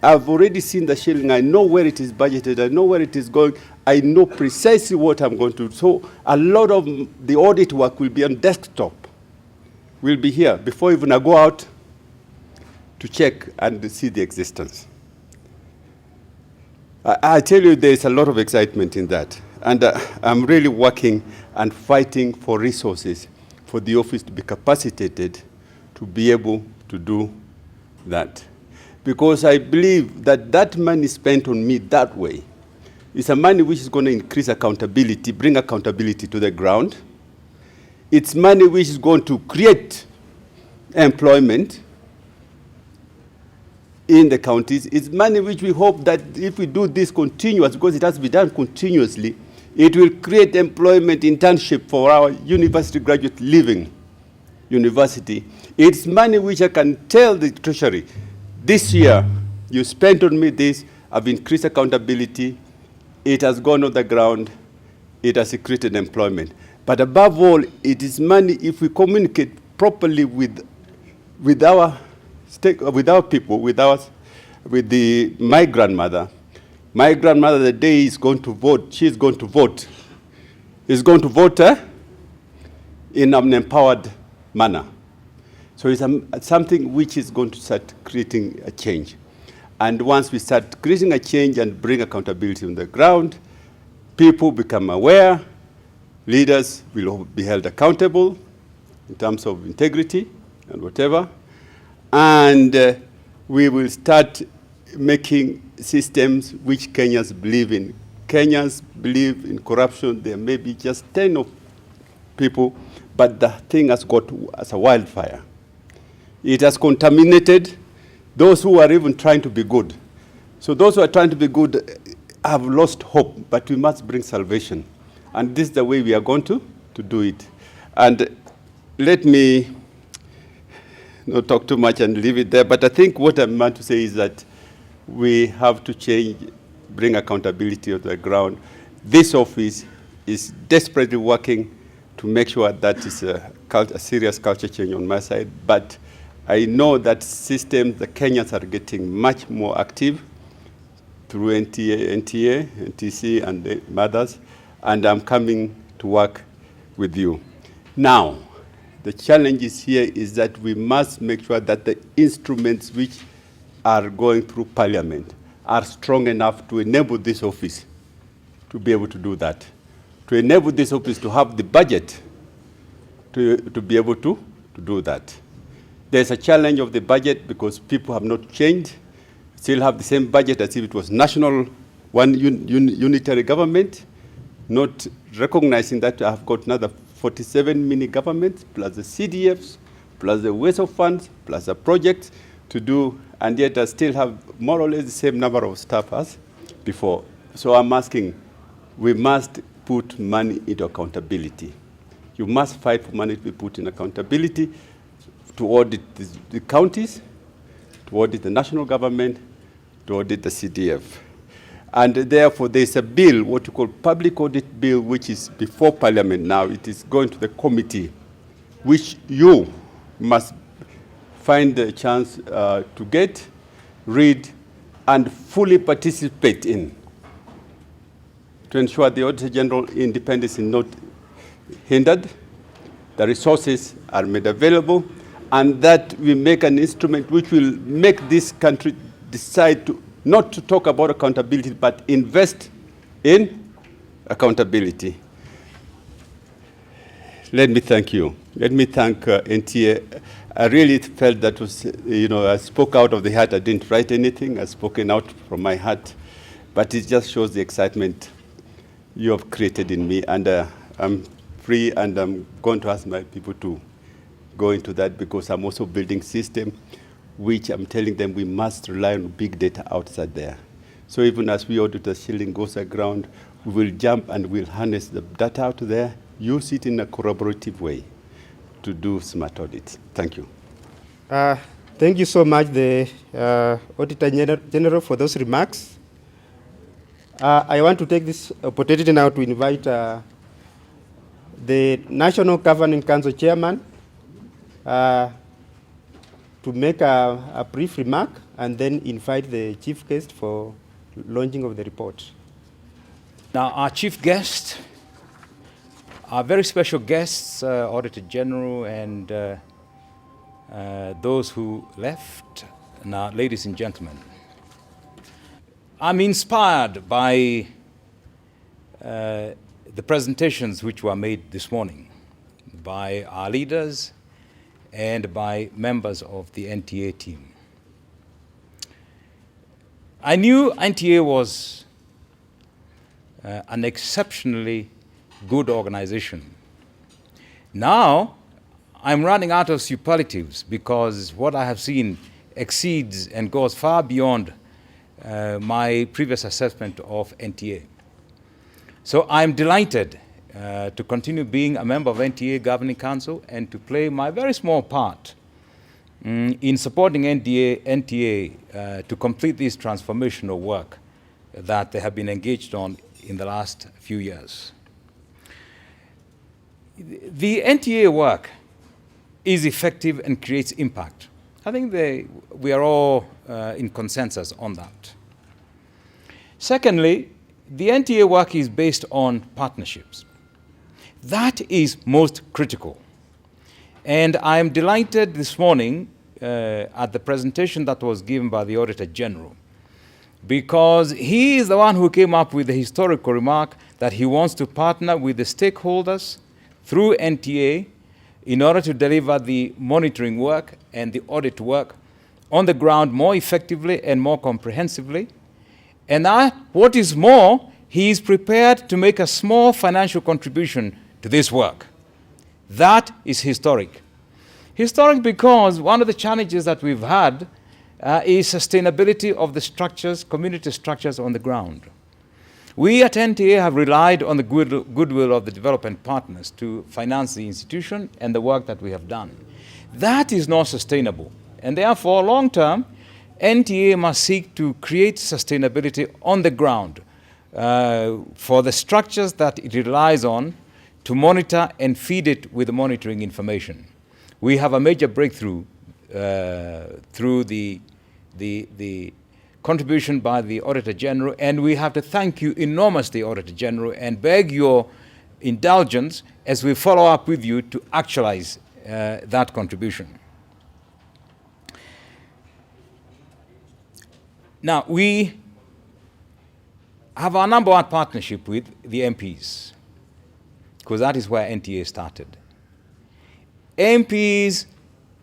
I've already seen the shilling. I know where it is budgeted. I know where it is going. I know precisely what I'm going to do. So a lot of the audit work will be on desktop. Will be here before even I go out to check and see the existence. I tell you, there's a lot of excitement in that. And I'm really working and fighting for resources for the office to be capacitated to be able to do that. Because I believe that that money spent on me that way is a money which is going to increase accountability, bring accountability to the ground. It's money which is going to create employment in the counties. It's money which we hope that if we do this continuous, because it has to be done continuously, it will create employment internship for our university graduate leaving university. It's money which I can tell the Treasury, this year you spent on me this, I've increased accountability, it has gone on the ground, it has created employment. But above all, it is money if we communicate properly with our people, my grandmother. My grandmother, the day is going to vote, she's going to vote. Is going to vote in an empowered manner. So it's something which is going to start creating a change. And once we start creating a change and bring accountability on the ground, people become aware, leaders will be held accountable in terms of integrity and whatever. And we will start making systems which Kenyans believe in. Kenyans believe in corruption. There may be just 10 of people, but the thing has got as a wildfire. It has contaminated those who are even trying to be good. So those who are trying to be good have lost hope, but we must bring salvation. And this is the way we are going to do it. And let me not talk too much and leave it there, but I think what I meant to say is that we have to change, bring accountability on the ground. This office is desperately working to make sure that is a serious culture change on my side, but I know that systems, the Kenyans are getting much more active through NTA, NTC, and others, and I'm coming to work with you. Now, the challenge here is that we must make sure that the instruments which are going through Parliament are strong enough to enable this office to be able to do that, to enable this office to have the budget to be able to do that. There's a challenge of the budget because people have not changed, still have the same budget as if it was national, one unitary government, not recognizing that I've got another 47 mini governments, plus the CDFs, plus the waste of funds, plus the projects to do, and yet I still have more or less the same number of staff as before. So I'm asking, we must put money into accountability. You must fight for money to be put in accountability, to audit the counties, to audit the national government, to audit the CDF. And therefore, there's a bill, what you call public audit bill, which is before Parliament now. It is going to the committee, which you must find the chance to get, read, and fully participate in, to ensure the Auditor General independence is not hindered, the resources are made available, and that we make an instrument which will make this country decide to not to talk about accountability, but invest in accountability. Let me thank you. Let me thank NTA. I really felt that was, I spoke out of the heart. I didn't write anything. I spoken out from my heart. But it just shows the excitement you have created in me. And I'm free, and I'm going to ask my people to go into that, because I'm also building system which I'm telling them we must rely on big data outside there. So even as we audit the shilling goes aground, we will jump and we'll harness the data out there, use it in a collaborative way to do smart audits. Thank you. Thank you so much, the Auditor General, for those remarks. I want to take this opportunity now to invite the National Governing Council Chairman to make a brief remark, and then invite the chief guest for launching of the report. Now, our chief guest, our very special guests, Auditor General and those who left. Now, ladies and gentlemen, I'm inspired by the presentations which were made this morning by our leaders and by members of the NTA team. I knew NTA was an exceptionally good organization. Now, I'm running out of superlatives because what I have seen exceeds and goes far beyond my previous assessment of NTA. So I'm delighted to continue being a member of NTA Governing Council and to play my very small part in supporting NTA to complete this transformational work that they have been engaged on in the last few years. The NTA work is effective and creates impact. I think we are all in consensus on that. Secondly, the NTA work is based on partnerships. That is most critical. And I am delighted this morning at the presentation that was given by the Auditor General, because he is the one who came up with the historical remark that he wants to partner with the stakeholders through NTA in order to deliver the monitoring work and the audit work on the ground more effectively and more comprehensively. And what is more, he is prepared to make a small financial contribution to this work. That is historic. Historic because one of the challenges that we've had is sustainability of the structures, community structures on the ground. We at NTA have relied on the goodwill of the development partners to finance the institution and the work that we have done. That is not sustainable. And therefore, long term, NTA must seek to create sustainability on the ground for the structures that it relies on to monitor and feed it with monitoring information. We have a major breakthrough through the contribution by the Auditor General, and we have to thank you enormously, Auditor General, and beg your indulgence as we follow up with you to actualize that contribution. Now, we have our number one partnership with the MPs, because that is where NTA started. MPs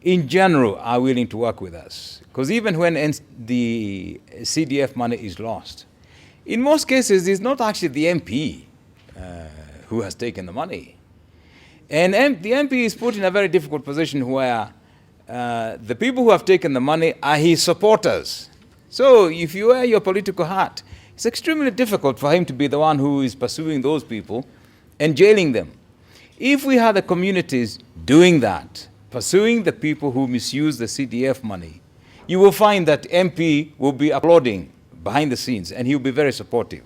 in general are willing to work with us, because even when the CDF money is lost, in most cases it's not actually the MP who has taken the money. And the MP is put in a very difficult position where the people who have taken the money are his supporters. So if you wear your political hat, it's extremely difficult for him to be the one who is pursuing those people and jailing them. If we had the communities doing that, pursuing the people who misuse the CDF money, you will find that MP will be applauding behind the scenes, and he will be very supportive.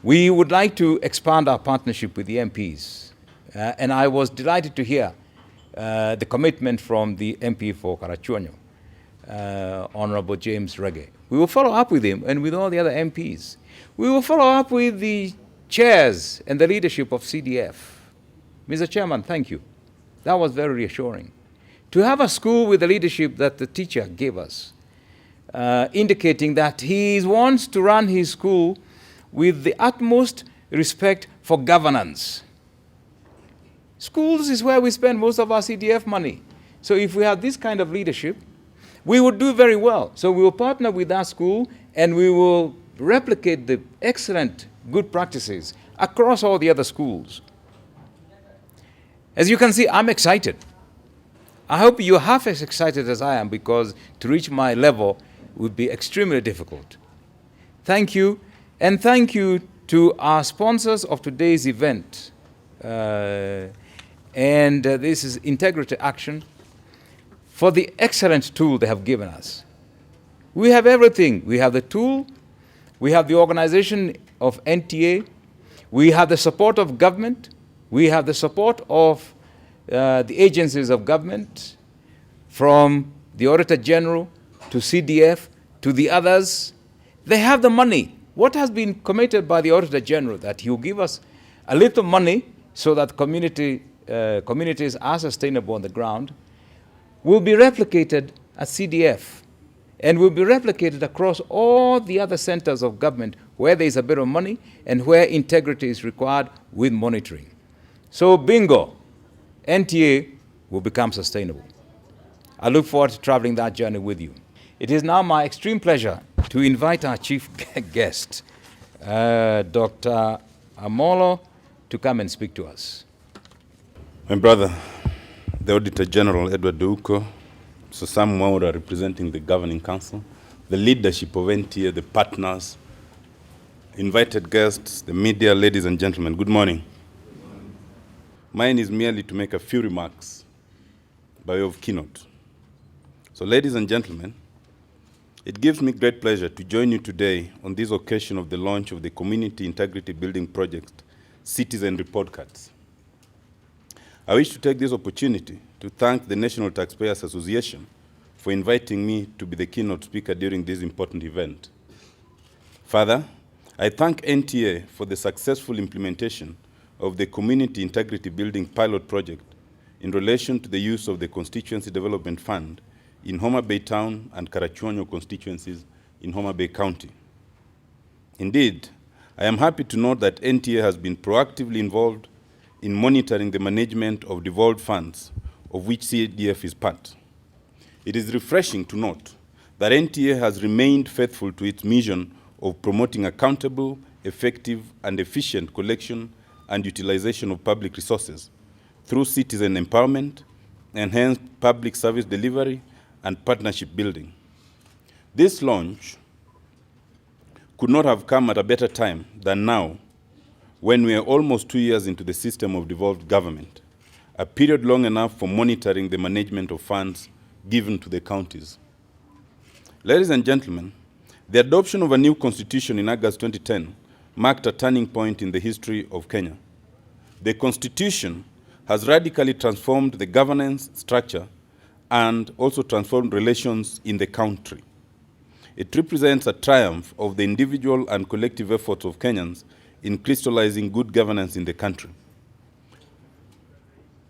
We would like to expand our partnership with the MPs, and I was delighted to hear the commitment from the MP for Karachuonyo, Honorable James Reggae. We will follow up with him and with all the other MPs. We will follow up with the chairs and the leadership of CDF. Mr. Chairman, thank you. That was very reassuring. To have a school with the leadership that the teacher gave us, indicating that he wants to run his school with the utmost respect for governance. Schools is where we spend most of our CDF money. So if we have this kind of leadership, we would do very well. So we will partner with that school and we will replicate the excellent good practices across all the other schools. As you can see, I'm excited. I hope you're half as excited as I am, because to reach my level would be extremely difficult. Thank you, and thank you to our sponsors of today's event. This is Integrity Action, for the excellent tool they have given us. We have everything. We have the tool, we have the organization of NTA, we have the support of government, we have the support of the agencies of government, from the Auditor General to CDF to the others. They have the money. What has been committed by the Auditor General, that he will give us a little money so that communities are sustainable on the ground, will be replicated at CDF and will be replicated across all the other centers of government where there is a bit of money and where integrity is required with monitoring. So bingo, NTA will become sustainable. I look forward to traveling that journey with you. It is now my extreme pleasure to invite our chief guest, Dr. Amolo, to come and speak to us. My brother, the Auditor General, Edward Ouko, so Sam Mwaura representing the Governing Council, the leadership of NTA, the partners, invited guests, the media, ladies and gentlemen, good morning. Mine is merely to make a few remarks by way of keynote. So ladies and gentlemen, it gives me great pleasure to join you today on this occasion of the launch of the Community Integrity Building Project Citizen Report Cards. I wish to take this opportunity to thank the National Taxpayers Association for inviting me to be the keynote speaker during this important event. Further, I thank NTA for the successful implementation of the Community Integrity Building Pilot Project in relation to the use of the Constituency Development Fund in Homa Bay Town and Karachuonyo constituencies in Homa Bay County. Indeed, I am happy to note that NTA has been proactively involved in monitoring the management of devolved funds, of which CDF is part. It is refreshing to note that NTA has remained faithful to its mission of promoting accountable, effective, and efficient collection and utilization of public resources through citizen empowerment, enhanced public service delivery, and partnership building. This launch could not have come at a better time than now, when we are almost 2 years into the system of devolved government, a period long enough for monitoring the management of funds given to the counties. Ladies and gentlemen, the adoption of a new constitution in August 2010 marked a turning point in the history of Kenya. The constitution has radically transformed the governance structure and also transformed relations in the country. It represents a triumph of the individual and collective efforts of Kenyans in crystallizing good governance in the country.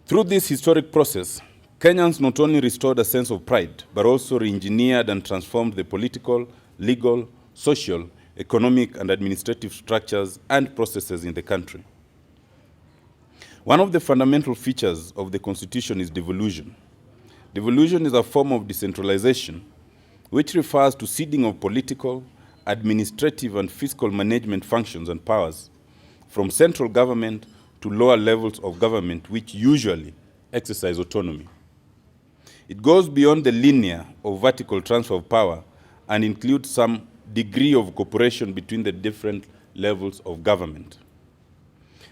Through this historic process, Kenyans not only restored a sense of pride, but also re-engineered and transformed the political, legal, social, economic, and administrative structures and processes in the country. One of the fundamental features of the Constitution is devolution. Devolution is a form of decentralization which refers to ceding of political, administrative, and fiscal management functions and powers from central government to lower levels of government, which usually exercise autonomy. It goes beyond the linear or vertical transfer of power and includes some degree of cooperation between the different levels of government.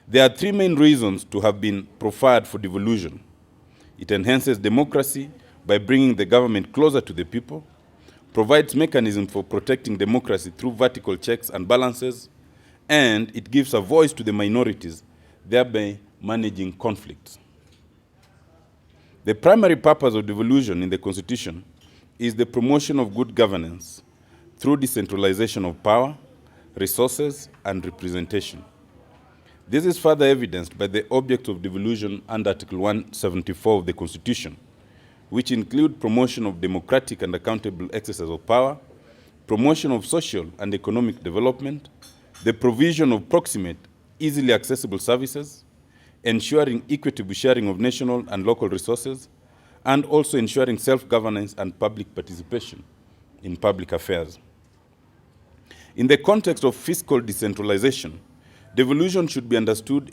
There are three main reasons to have been proffered for devolution. It enhances democracy by bringing the government closer to the people, provides mechanism for protecting democracy through vertical checks and balances, and it gives a voice to the minorities, thereby managing conflicts. The primary purpose of devolution in the Constitution is the promotion of good governance through decentralization of power, resources, and representation. This is further evidenced by the object of devolution under Article 174 of the Constitution, which include promotion of democratic and accountable exercise of power, promotion of social and economic development, the provision of proximate, easily accessible services, ensuring equitable sharing of national and local resources, and also ensuring self-governance and public participation in public affairs. In the context of fiscal decentralization, devolution should be understood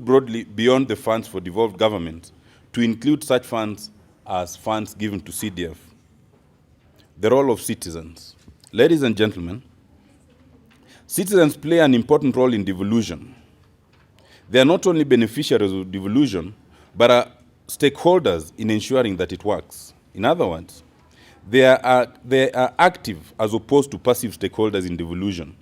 broadly beyond the funds for devolved governments to include such funds as funds given to CDF. The role of citizens. Ladies and gentlemen, citizens play an important role in devolution. They are not only beneficiaries of devolution, but are stakeholders in ensuring that it works. In other words, they are active as opposed to passive stakeholders in devolution.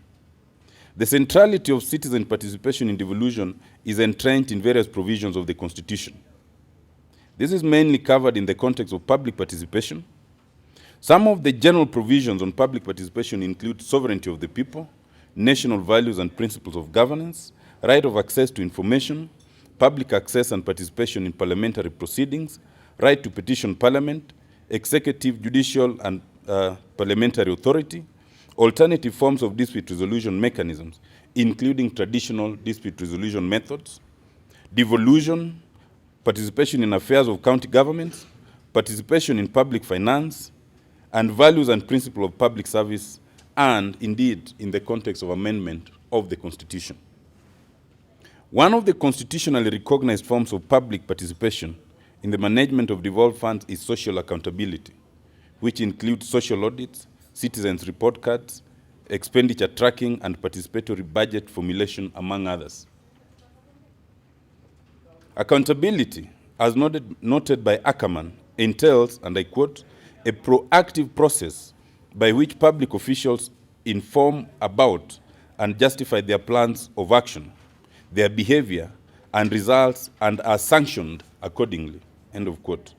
The centrality of citizen participation in devolution is entrenched in various provisions of the Constitution. This is mainly covered in the context of public participation, Some of the general provisions on public participation include sovereignty of the people, national values and principles of governance, right of access to information, public access and participation in parliamentary proceedings, right to petition parliament, executive, judicial, and parliamentary authority, alternative forms of dispute resolution mechanisms, including traditional dispute resolution methods, devolution, participation in affairs of county governments, participation in public finance, and values and principles of public service, and indeed in the context of amendment of the Constitution. One of the constitutionally recognized forms of public participation in the management of devolved funds is social accountability, which includes social audits, citizens' report cards, expenditure tracking, and participatory budget formulation, among others. Accountability, as noted by Ackerman, entails, and I quote, a proactive process by which public officials inform about and justify their plans of action, their behavior and results, and are sanctioned accordingly, end of quote.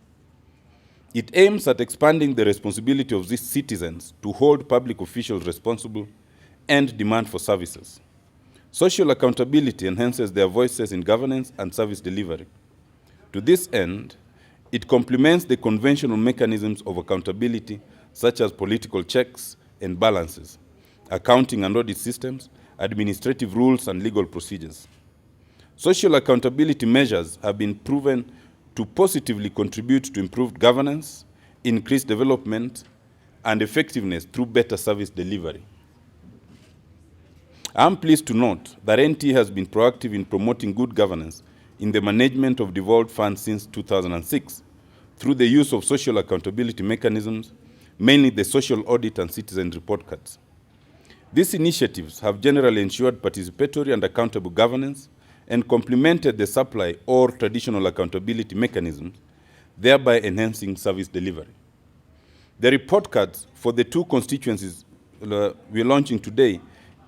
It aims at expanding the responsibility of these citizens to hold public officials responsible and demand for services. Social accountability enhances their voices in governance and service delivery. To this end, it complements the conventional mechanisms of accountability, such as political checks and balances, accounting and audit systems, administrative rules, and legal procedures. Social accountability measures have been proven to positively contribute to improved governance, increased development, and effectiveness through better service delivery. I'm pleased to note that NTA has been proactive in promoting good governance in the management of devolved funds since 2006 through the use of social accountability mechanisms, mainly the social audit and citizen report cards. These initiatives have generally ensured participatory and accountable governance and complemented the supply or traditional accountability mechanisms, thereby enhancing service delivery. The report cards for the two constituencies we're launching today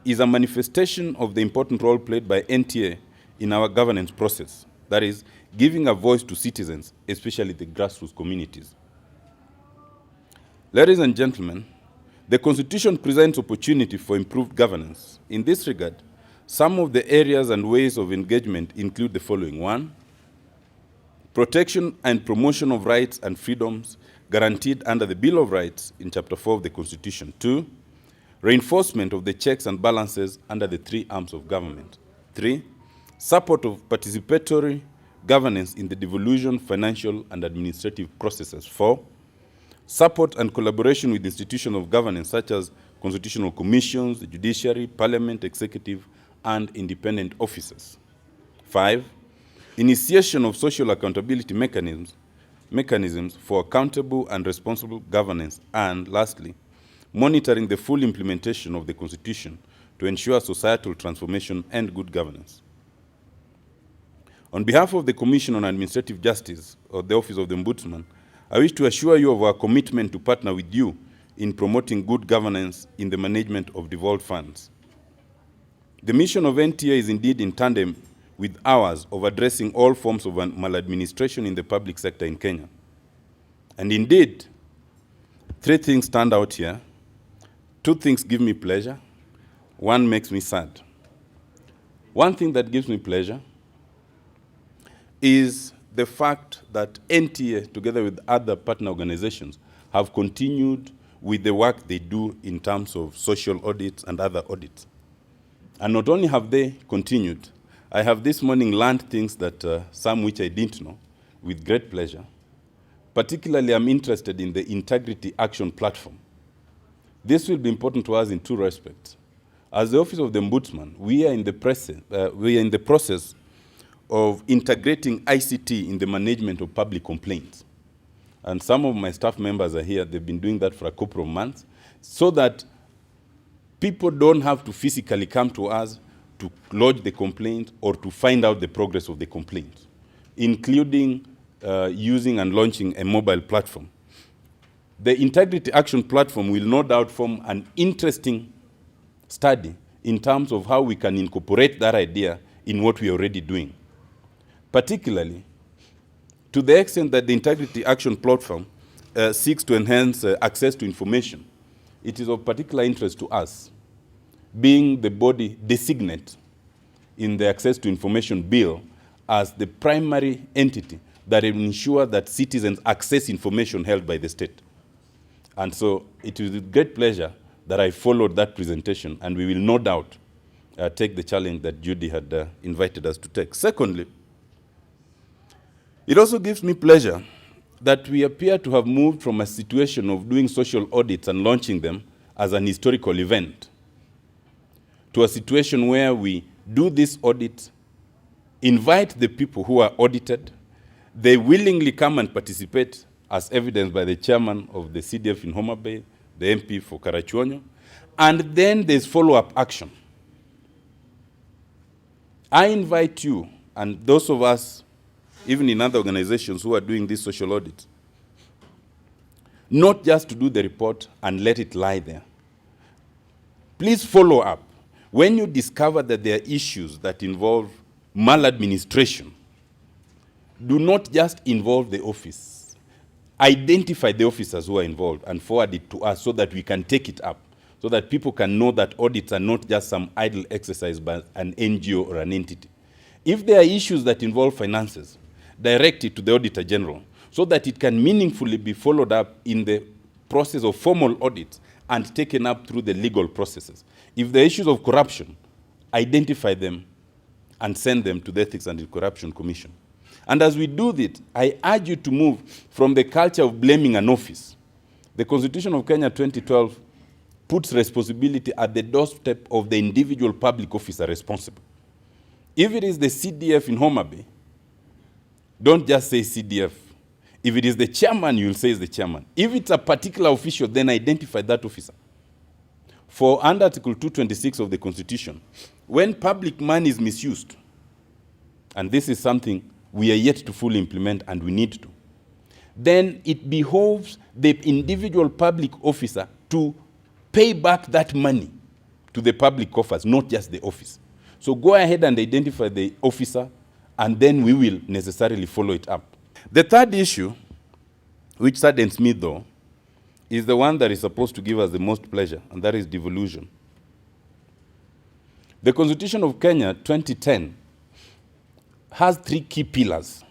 is a manifestation of the important role played by NTA in our governance process, that is, giving a voice to citizens, especially the grassroots communities. Ladies and gentlemen, the Constitution presents opportunity for improved governance. In this regard, some of the areas and ways of engagement include the following. 1, protection and promotion of rights and freedoms guaranteed under the Bill of Rights in Chapter 4 of the Constitution. 2, reinforcement of the checks and balances under the 3 arms of government. 3, support of participatory governance in the devolution, financial, and administrative processes. 4, support and collaboration with institutions of governance such as constitutional commissions, the judiciary, parliament, executive, and independent officers. 5, initiation of social accountability mechanisms for accountable and responsible governance. And lastly, monitoring the full implementation of the Constitution to ensure societal transformation and good governance. On behalf of the Commission on Administrative Justice, or the Office of the Ombudsman, I wish to assure you of our commitment to partner with you in promoting good governance in the management of devolved funds. The mission of NTA is indeed in tandem with ours of addressing all forms of maladministration in the public sector in Kenya. And indeed, 3 things stand out here. 2 things give me pleasure. 1 makes me sad. One thing that gives me pleasure is the fact that NTA, together with other partner organizations, have continued with the work they do in terms of social audits and other audits. And not only have they continued, I have this morning learned things that some which I didn't know, with great pleasure. Particularly, I'm interested in the Integrity Action Platform. This will be important to us in 2 respects. As the Office of the Ombudsman, we are in the process of integrating ICT in the management of public complaints. And some of my staff members are here. They've been doing that for a couple of months, so that people don't have to physically come to us to lodge the complaint or to find out the progress of the complaint, including using and launching a mobile platform. The Integrity Action Platform will no doubt form an interesting study in terms of how we can incorporate that idea in what we are already doing. Particularly, to the extent that the Integrity Action Platform seeks to enhance access to information, it is of particular interest to us, being the body designate in the Access to Information Bill as the primary entity that will ensure that citizens access information held by the state. And so it is with great pleasure that I followed that presentation, and we will no doubt take the challenge that Judy had invited us to take. Secondly, it also gives me pleasure that we appear to have moved from a situation of doing social audits and launching them as an historical event to a situation where we do this audit, invite the people who are audited, they willingly come and participate, as evidenced by the chairman of the CDF in Homa Bay, the MP for Karachuonyo, and then there's follow-up action. I invite you, and those of us, even in other organizations who are doing this social audit, not just to do the report and let it lie there. Please follow up. When you discover that there are issues that involve maladministration, do not just involve the office. Identify the officers who are involved and forward it to us so that we can take it up, so that people can know that audits are not just some idle exercise by an NGO or an entity. If there are issues that involve finances, direct it to the Auditor General so that it can meaningfully be followed up in the process of formal audits and taken up through the legal processes. If there are issues of corruption, identify them and send them to the Ethics and Corruption Commission. And as we do that, I urge you to move from the culture of blaming an office. The Constitution of Kenya 2012 puts responsibility at the doorstep of the individual public officer responsible. If it is the CDF in Homa Bay, don't just say CDF. If it is the chairman, you'll say it's the chairman. If it's a particular official, then identify that officer. For under Article 226 of the Constitution, when public money is misused, and this is something we are yet to fully implement and we need to, then it behoves the individual public officer to pay back that money to the public coffers, not just the office. So go ahead and identify the officer, and then we will necessarily follow it up. The third issue, which saddens me though, is the one that is supposed to give us the most pleasure, and that is devolution. The Constitution of Kenya 2010 has 3 key pillars.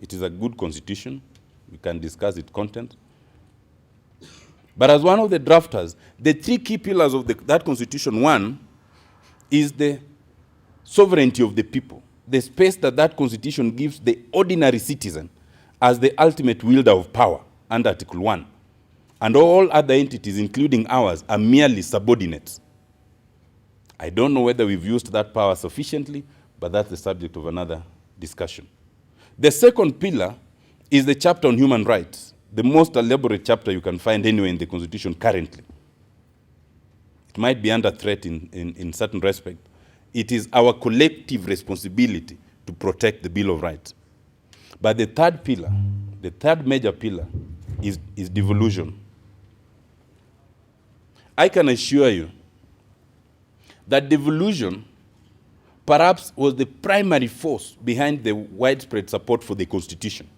It is a good constitution. We can discuss its content. But as one of the drafters, the 3 key pillars of that constitution, one is the sovereignty of the people, the space that that constitution gives the ordinary citizen as the ultimate wielder of power under Article 1. And all other entities, including ours, are merely subordinates. I don't know whether we've used that power sufficiently, but that's the subject of another discussion. The second pillar is the chapter on human rights, the most elaborate chapter you can find anywhere in the Constitution currently. It might be under threat in certain respect. It is our collective responsibility to protect the Bill of Rights. But the third pillar, the third major pillar, is devolution. I can assure you that devolution perhaps was the primary force behind the widespread support for the Constitution.